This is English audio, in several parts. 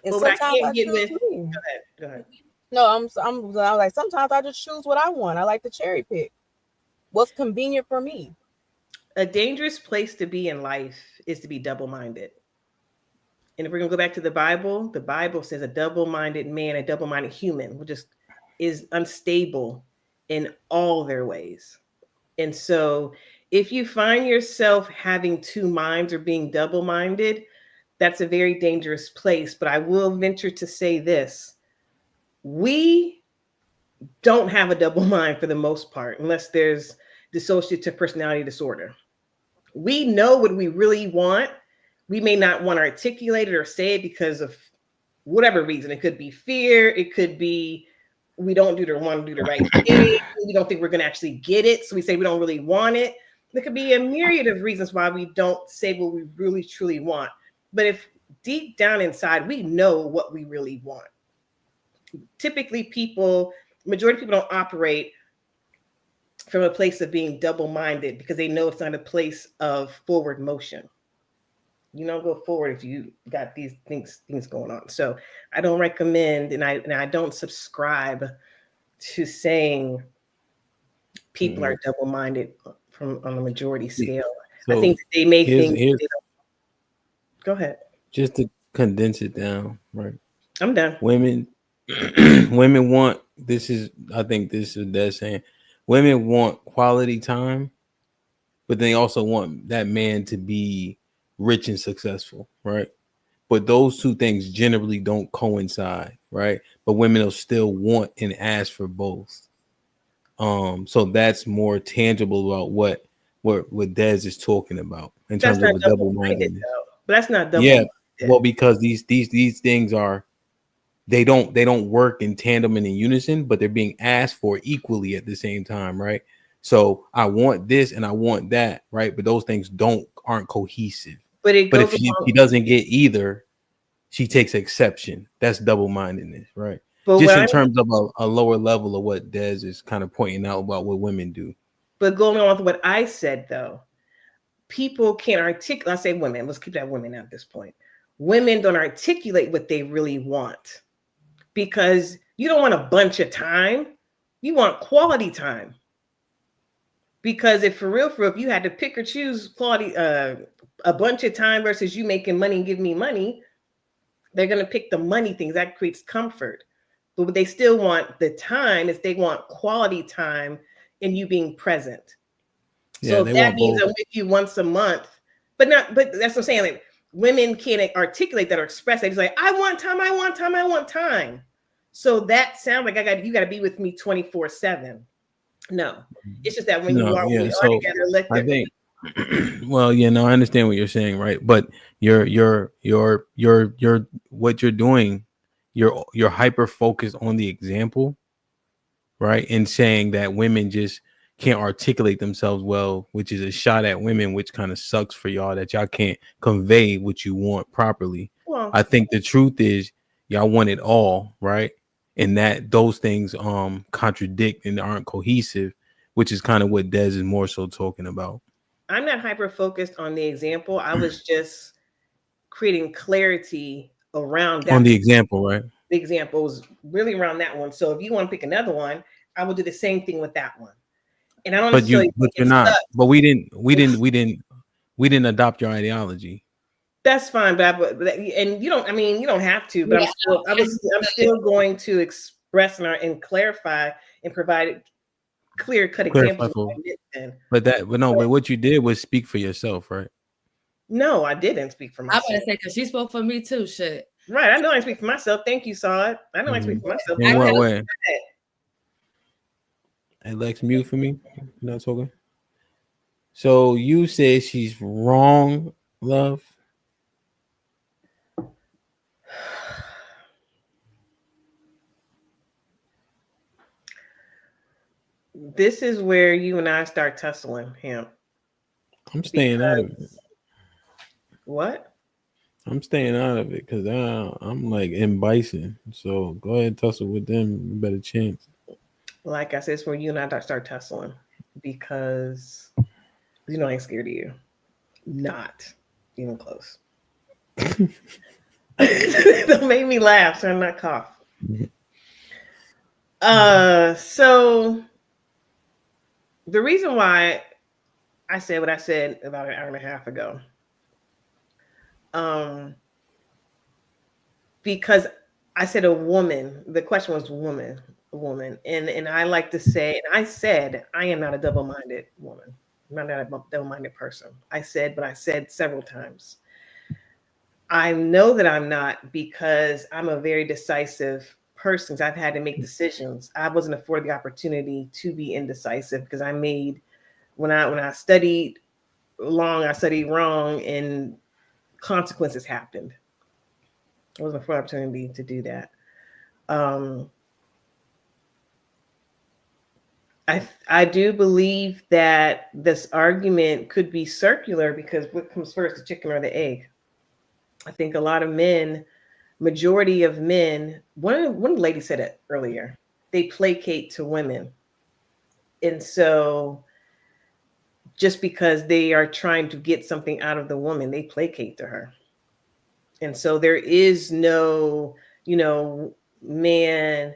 And But what I sometimes I can't get choose with, me. go ahead. No, I'm like sometimes I just choose what I want. I like to cherry pick what's convenient for me. A dangerous place to be in life is to be double-minded. And if we're gonna go back to the Bible says a double-minded man, a double-minded human, will just is unstable in all their ways. And so if you find yourself having two minds or being double-minded, that's a very dangerous place. But I will venture to say this: we don't have a double mind for the most part, unless there's dissociative personality disorder. We know what we really want. We may not want to articulate it or say it because of whatever reason. It could be fear. It could be we don't want to do the right thing. We don't think we're going to actually get it. So we say we don't really want it. There could be a myriad of reasons why we don't say what we really truly want. But if deep down inside, we know what we really want. Typically, majority of people don't operate from a place of being double-minded because they know it's not a place of forward motion. You don't go forward if you got these things going on. So I don't recommend, and I don't subscribe to saying people are double-minded from on a majority scale. I So think that they may think. here's Go ahead. just to condense it down, right? I'm done. Women, women want this is I think this is they're saying women want quality time, but they also want that man to be rich and successful, right? But those two things generally don't coincide, right? But women will still want and ask for both. So that's more tangible about what Dez is talking about in That's terms of not the double double-minded mindedness. though. But that's not Yeah, double-minded. well, because these things are they don't work in tandem and in unison, but they're being asked for equally at the same time, right? So I want this and I want that, right? But those things aren't cohesive. But it But goes if she along. doesn't get either, she takes exception. That's double-mindedness, right? But Just what in I'm terms of a lower level of what Dez is kind of pointing out about what women do. but going on with what I said though, people can't articulate. I say women. Let's keep that women at this point. Women don't articulate what they really want because you don't want a bunch of time. You want quality time. Because if if you had to pick or choose quality, a bunch of time versus you making money and giving me money, they're gonna pick the money things. That creates comfort. But what they still want the time is they want quality time and you being present. Yeah, So if they that want means both. I'm with you once a month, but that's what I'm saying. Like women can't articulate that or express. They just like, I want time, I want time, I want time. So that sounds like you gotta be with me 24/7. No. It's just that when No, we yeah. are So together, let I the think, well, yeah, no, I understand what you're saying, right? But you're what you're doing, you're hyper focused on the example, right? And saying that women just can't articulate themselves well, which is a shot at women, which kind of sucks for y'all that y'all can't convey what you want properly. well, I think the truth is y'all want it all, right? And that those things contradict and aren't cohesive, which is kind of what Dez is more so talking about. I'm not hyper focused on the example. I was just creating clarity around On that. the example, right? The example was really around that one. So if you want to pick another one, I will do the same thing with that one. And I don't necessarily But think you're it's not. stuck. But we didn't adopt your ideology. That's fine, and you don't. I mean, you don't have to. But Yeah, I'm still going to express and clarify and provide clear cut examples Clarify of for, what I meant then. but what you did was speak for yourself, right? No, I didn't speak for I'm myself. gonna say because she spoke for me too. Shit. Right, I know I speak for myself. Thank you, Saw it. I know I speak Mhm. for myself. In I what tell way? Hey, Lex, mute for me. You're not talking. So you say she's wrong, love. This is where you and I start tussling him. I'm staying out of it. What? I'm staying out of it because I'm like in Bison. So go ahead and tussle with them. You better chance. Like I said, it's where you and I start tussling because I ain't scared of you. Not even close. Don't make me laugh, so I'm not cough. So the reason why I said what I said about an hour and a half ago, because I said a woman. The question was woman, a woman, and I like to say, and I said I am not a double-minded woman. I'm not a double-minded person. I said, but I said several times. I know that I'm not because I'm a very decisive person. I've had to make decisions. I wasn't afforded the opportunity to be indecisive because I made when I studied long, I studied wrong, and consequences happened. I wasn't afforded the opportunity to do that. I do believe that this argument could be circular because what comes first, the chicken or the egg? I think a lot of men, majority of men, one lady said it earlier, they placate to women. And so just because they are trying to get something out of the woman, they placate to her. And so there is no, man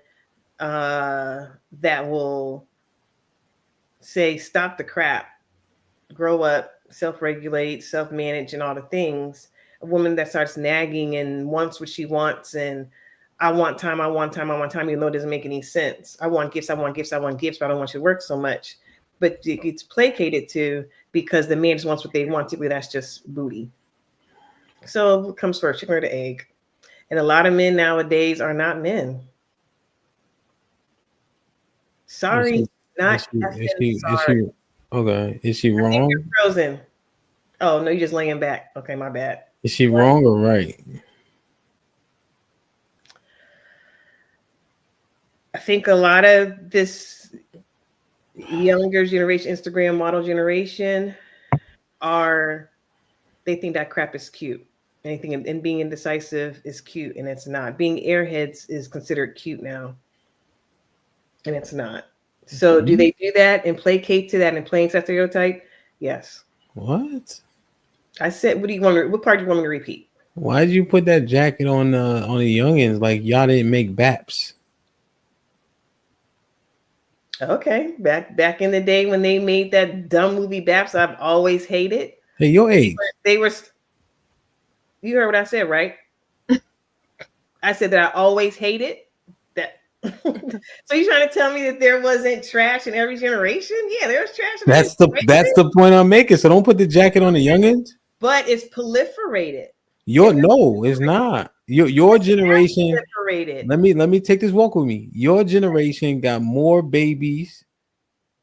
that will say, stop the crap, grow up, self-regulate, self-manage, and all the things. A woman that starts nagging and wants what she wants, and I want time, even though it doesn't make any sense. I want gifts, but I don't want you to work so much. But it gets placated to because the man just wants what they want. Typically, that's just booty. So what comes first, chicken or the egg? And a lot of men nowadays are not men. Sorry, Is she wrong? You're frozen. Oh no, you're just laying back. Okay, my bad. Is she wrong or right? I think a lot of this younger generation, Instagram model generation, they think that crap is cute. Anything and being indecisive is cute, and it's not. Being airheads is considered cute now, and it's not. So do they do that and placate to that and playing that stereotype? Yes. What? I said, what part do you want me to repeat? Why did you put that jacket on the youngins like y'all didn't make BAPs? Okay, back in the day when they made that dumb movie BAPs, I've always hated. Hey, your age. They were. You heard what I said, right? I said that I always hated that. So you trying to tell me that there wasn't trash in every generation? Yeah, there was trash. That's the point I'm making. So don't put the jacket on the youngins. But it's proliferated. No, it's not. Your generation. Let me take this walk with me. Your generation got more babies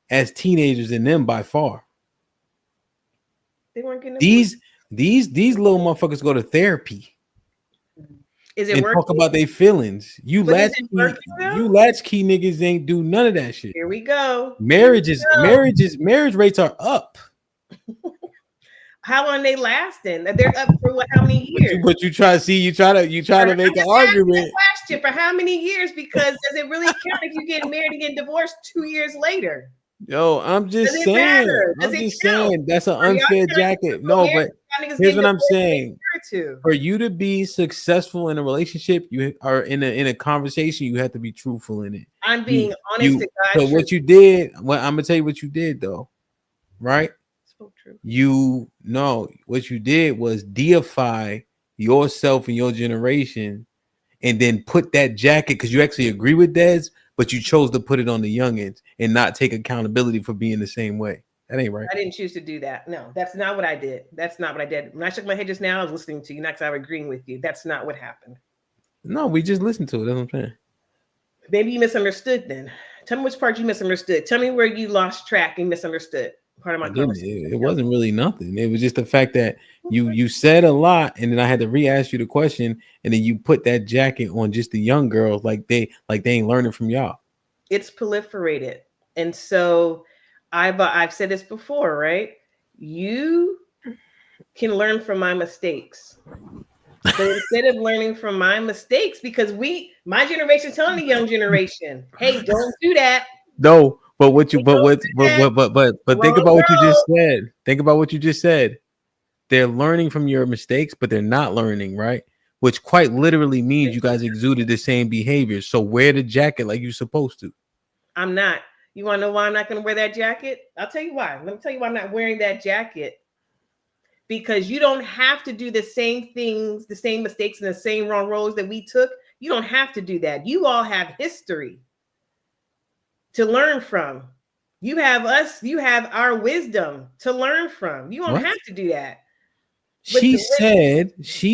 as teenagers than them by far. They weren't getting these little motherfuckers go to therapy. Is it and working? Talk about their feelings. You latchkey niggas ain't do none of that shit. Here we go. Marriage rates are up. How long they lasting? They're up for what? How many years? But you try to make an argument. Question for how many years? Because does it really count if you get married and get divorced 2 years later? Yo, I'm just saying. That's an unfair jacket. No, but here's what I'm saying. For you to be successful in a relationship, you are in a conversation. You have to be truthful in it. I'm being honest to God. So what you did? Well, I'm gonna tell you what you did though, right? What you did was deify yourself and your generation, and then put that jacket because you actually agree with Dez, but you chose to put it on the youngins and not take accountability for being the same way. That ain't right. I didn't choose to do that. No, that's not what I did. That's not what I did. When I shook my head just now, I was listening to you, not because I was agreeing with you. That's not what happened. No, we just listened to it. That's what I'm saying. Maybe you misunderstood then. Tell me which part you misunderstood. Tell me where you lost track and misunderstood. Part of my conversation. It wasn't really nothing. It was just the fact that you said a lot, and then I had to re-ask you the question, and then you put that jacket on just the young girls like they ain't learning from y'all. It's proliferated, and so I've said this before, right? You can learn from my mistakes, but instead of learning from my mistakes, because my generation telling the young generation, "Hey, don't do that." No. But think about what you just said. Think about what you just said. They're learning from your mistakes, but they're not learning, right? which quite literally means you guys exuded the same behaviors. So wear the jacket like you're supposed to. I'm not. You want to know why I'm not going to wear that jacket? I'll tell you why. Let me tell you why I'm not wearing that jacket. Because you don't have to do the same things, the same mistakes, and the same wrong roads that we took. You don't have to do that. You all have history to learn from. You have us, you have our wisdom to learn from. You don't have to do that. She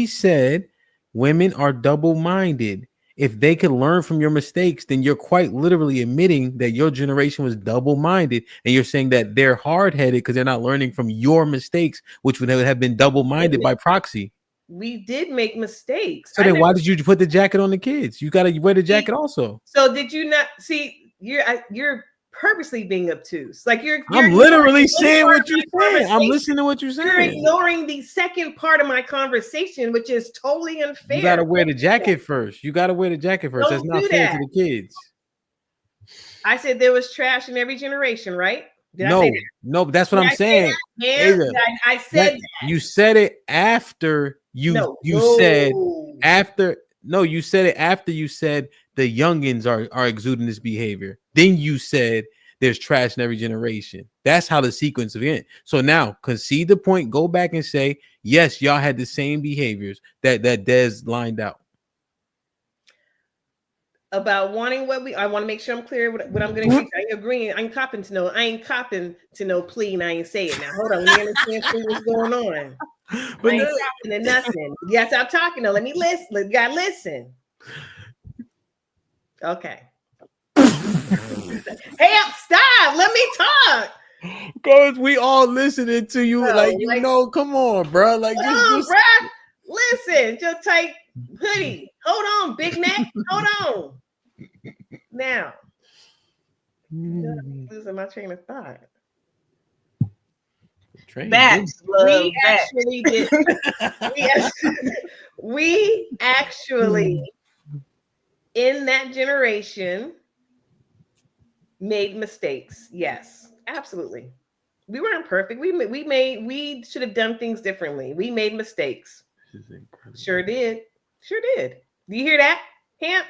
said women are double-minded. If they could learn from your mistakes, then you're quite literally admitting that your generation was double-minded, and you're saying that they're hard-headed because they're not learning from your mistakes, which would have been double-minded by proxy. We did make mistakes. So then why did you put the jacket on the kids? You got to wear the jacket also. So did you not see? You're purposely being obtuse. Like I'm literally saying what you're saying. I'm listening to what you're saying. You're ignoring the second part of my conversation, which is totally unfair. You got to wear the jacket first. You got to wear the jacket first. That's not fair to the kids. I said there was trash in every generation, right? No, that's what I'm saying. I said that. You said it after you said after. No, you said it after you said the youngins are exuding this behavior. Then you said there's trash in every generation. That's how the sequence went. So now concede the point, go back and say, yes, y'all had the same behaviors that Des lined out. About wanting I want to make sure I'm clear what I'm going to do. I ain't agreeing. I ain't copping to no plea, and I ain't say it. Now, hold on. Let me understand what's going on. But I ain't copping to nothing. You gotta stop talking, though. Let me listen. You gotta listen. Okay. Hey, stop. Let me talk. Because we all listening to you. Come on, bro. Bro. Listen, just take hoodie. Hold on, Big Mac. Hold on. Now, losing my train of thought. We actually in that generation made mistakes. Yes, absolutely. We weren't perfect. We should have done things differently. We made mistakes. Sure did. Do you hear that, Hamp?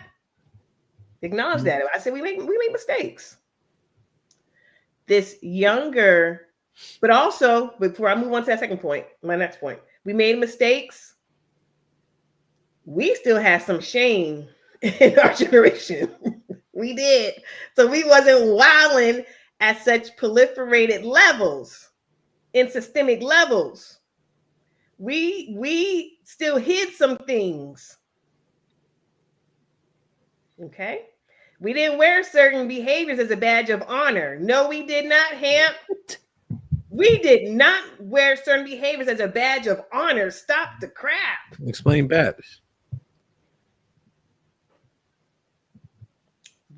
Acknowledge that. I said we make mistakes. This younger, but also before I move on to that second point, my next point, we made mistakes. We still have some shame in our generation. We did. So we wasn't wilding at such proliferated levels, in systemic levels. We still hid some things. Okay. We didn't wear certain behaviors as a badge of honor. No, we did not, Hamp. We did not wear certain behaviors as a badge of honor. Stop the crap. Explain Babs.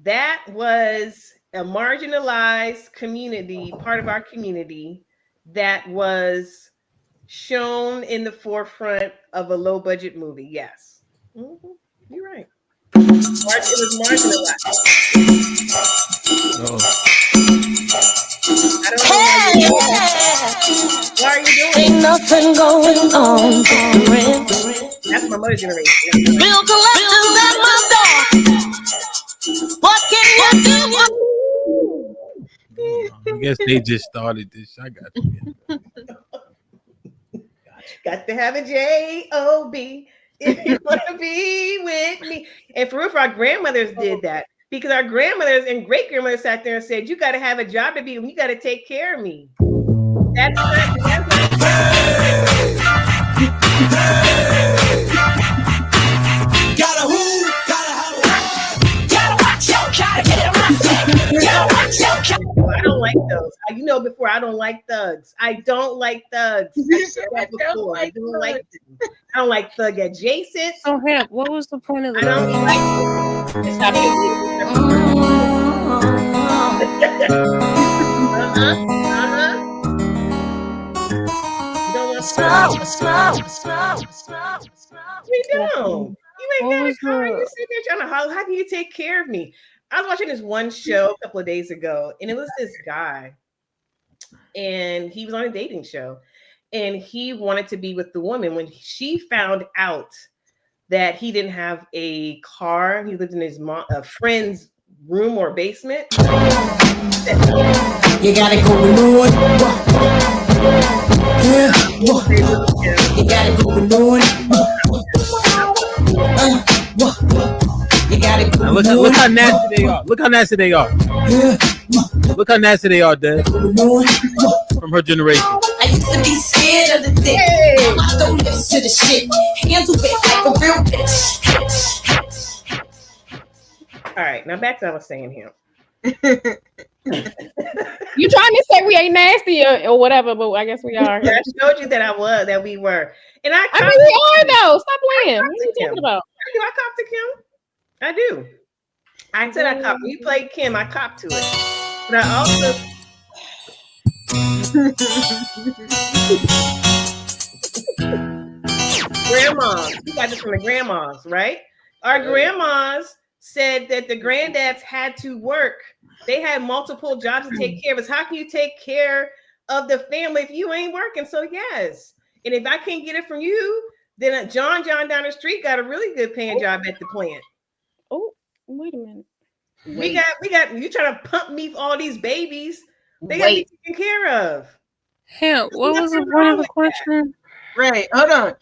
That was a marginalized community, part of our community, that was shown in the forefront of a low budget movie. Yes. Mm-hmm. You're right. It was marginalized. Why are you doing Ain't nothing going on. That's my mother's generation. Bill collectors at my door. What can you do? I guess they just started this. I got you. Got to have a J-O-B if you want to be with me. And for real, our grandmothers did that, because our grandmothers and great grandmothers sat there and said, you got to have a job to be, and you got to take care of me. That's not. Gotta who? Gotta have a gotta watch your try to get it right. Gotta watch your I don't like those. You know, before I don't like thugs. I don't like thugs. I don't like thug adjacent. So, Hamp, what was the point of the I don't like We don't. You ain't got a car. You sit there trying to holler. How can you take care of me? I was watching this one show a couple of days ago, and it was this guy, and he was on a dating show, and he wanted to be with the woman. When she found out that he didn't have a car. He lived in his a friend's room or basement. You gotta go alone. Yeah. You gotta go alone. You gotta go Now look how nasty they are. Look how nasty they are. Look how nasty they are, Dad. From her generation. I used to be scared of the dick. I don't listen to the shit. Handle it like a real bitch. All right, now back to what I was saying here. You trying to say we ain't nasty or whatever, but I guess we are. I showed you that we were. And I mean, we are though. Stop playing. What are you talking about? I copped to Kim. I do. I said I copped. We played Kim. I copped to it. But I also. Grandmas. We got this from the grandmas, right? Our grandmas said that the granddads had to work. They had multiple jobs to take care of us. How can you take care of the family if you ain't working? So yes. And if I can't get it from you, then John down the street got a really good paying job at the plant. Oh, wait a minute. We got you trying to pump me for all these babies. They got to be taken care of. Hell, what was the point of the question? Right. Hold on.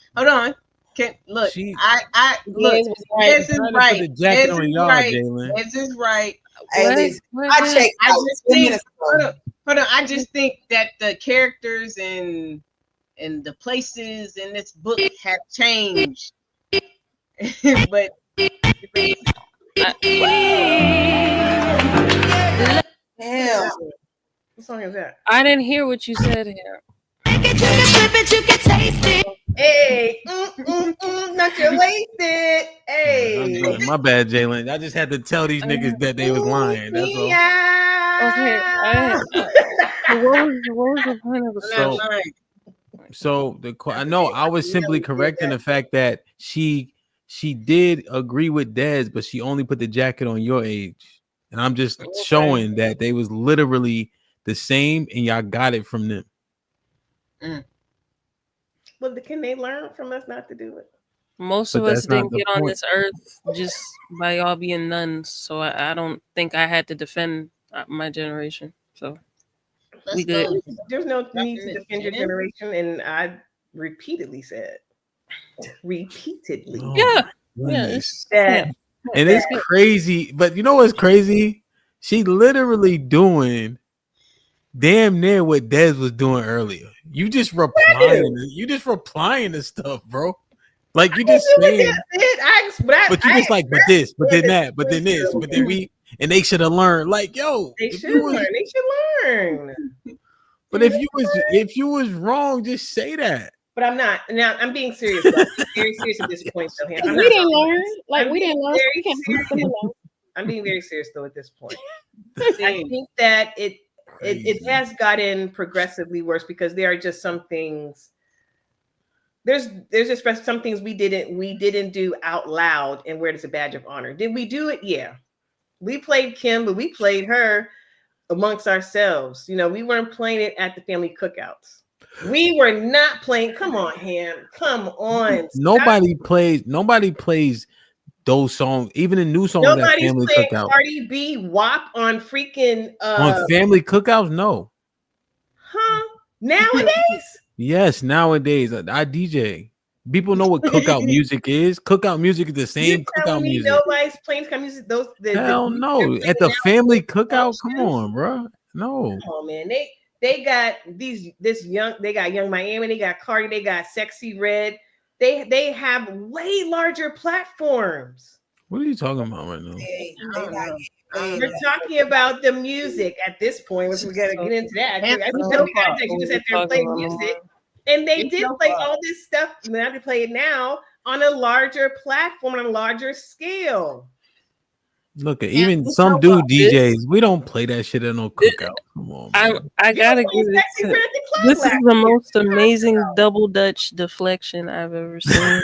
Look, I look. This is right. The jacket on y'all, Jalen. This is right. Hey, I checked. I just think. Hold on. I just think that the characters and the places in this book have changed. But Hell. What song is that? I didn't hear what you said here. Hey, not your wasted. Hey, My bad, Jalen. I just had to tell these niggas that they was lying. That's all. Yeah. Okay. What was the point of the So I know I was simply correcting the fact that she did agree with Dez, but she only put the jacket on your age, and I'm just showing that they was literally the same, and y'all got it from them. Well, can they learn from us not to do it? Most But of us that's not didn't the get on point. this earth just by y'all being nuns, so I don't think I had to defend my generation. So we good. There's no need to defend your generation, and I repeatedly said, Yeah. Goodness. that And it's crazy, but you know what's crazy? She literally doing damn near what Dez was doing earlier. You just replying. You just replying to stuff, bro. Like you just saying. But you just like, but this, but then that, but then this, but then we, and they should have learned. Like, yo, they should learn. They should learn. But if you was wrong, just say that. But I'm not. Now I'm being serious. Though. I'm very serious at this point. Though, We didn't learn. Like we didn't learn. We can't learn from alone. I'm being very serious though at this point. I think that it has gotten progressively worse because there are just some things. There's just some things we didn't do out loud and wear it as a badge of honor. Did we do it? Yeah. We played Kim, but we played her amongst ourselves. You know, we weren't playing it at the family cookouts. We were not playing. Come on, Ham. Come on. Nobody plays those songs, even the new songs. Nobody's at family playing cookout. Cardi B WAP on freaking on family cookouts. No. Huh? Nowadays? Yes, nowadays I DJ. People know what cookout music is. Cookout music is the same cookout music. Nobody's playing cookout music. Hell no. At the family cookout, come on, bro. No. Come on, man. They got they got Young Miami, they got Cardi, they got Sexy Red. They have way larger platforms. What are you talking about right now? We're talking about the music at this point. We're gonna get into that. You just have to play music. And they did play all this stuff. Now they play it now on a larger platform, on a larger scale. Look, even some dude DJs, we don't play that shit at no cookout. Come on, I gotta give it to, this is the most amazing double Dutch deflection I've ever seen.